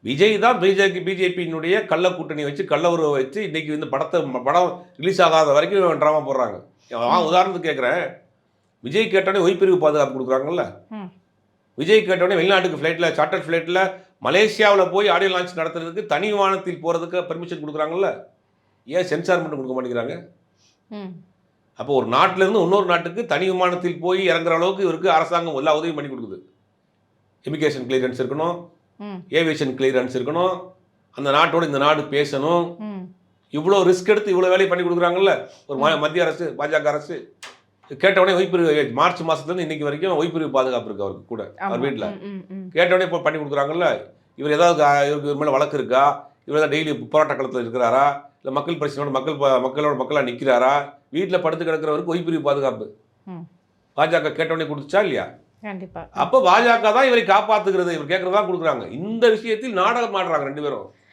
விஜய் தான் பிஜேபியினுடைய கள்ள கூட்டணி வச்சு கள்ள உறவை வச்சு இன்னைக்கு வந்து படம் ரிலீஸ் ஆகாத வரைக்கும் ட்ராமா போடுறாங்க. உதாரணத்துக்கு கேட்குறேன், விஜய் கேட்டோடனே ஒய்பிரிவு பாதுகாப்பு கொடுக்குறாங்கல்ல. விஜய் கேட்டோடனே வெளிநாட்டுக்கு ஃப்ளைட்டில் சார்ட்டர் ஃப்ளைட்டில் மலேசியாவில் போய் ஆடியோ லான்ச் நடத்துறதுக்கு தனி விமானத்தில் போகிறதுக்கு பெர்மிஷன் கொடுக்குறாங்கல்ல. ஏன் சென்சார் மட்டும் கொடுக்க மாட்டேங்கிறாங்க? அப்போ ஒரு நாட்டிலேருந்து இன்னொரு நாட்டுக்கு தனி விமானத்தில் போய் இறங்குற அளவுக்கு இவருக்கு அரசாங்கம் எல்லா உதவியும் பண்ணி கொடுக்குது. இமிகிரேஷன் கிளியரன்ஸ் இருக்கணும், ஏவியேஷன் கிளியரன்ஸ் இருக்கணும், அந்த நாட்டோட இந்த நாடு பேசணும். இவ்வளோ ரிஸ்க் எடுத்து இவ்வளோ வேலையை பண்ணி கொடுக்குறாங்கல்ல ஒரு மத்திய அரசு, பாஜக அரசு. கேட்டவுடனே ஒய்பிரிவு மார்ச் மாதத்துலேருந்து இன்னைக்கு வரைக்கும் ஒய்பிரிவு பாதுகாப்பு இருக்குது அவருக்கு கூட, அவர் வீட்டில். கேட்டவுடனே இப்போ பண்ணி கொடுக்குறாங்கல்ல. இவர் ஏதாவது இவருக்கு மேலே வழக்கு இருக்கா, இவர் ஏதாவது டெய்லி போராட்ட களத்தில் இருக்கிறாரா, இல்லை மக்கள் பிரச்சனையோட மக்களாக நிற்கிறாரா, வீட்டில் படுத்து கிடக்கிறவருக்கு ஒய்பிரிவு பாதுகாப்பு பாஜக கேட்டவுடனே கொடுத்துச்சா இல்லையா? அப்போ பாஜக தான் இவரை காப்பாற்றுகிறது, இவர் கேட்கறதா கொடுக்குறாங்க. இந்த விஷயத்தில் நாடகம் ஆடுறாங்க ரெண்டு பேரும்.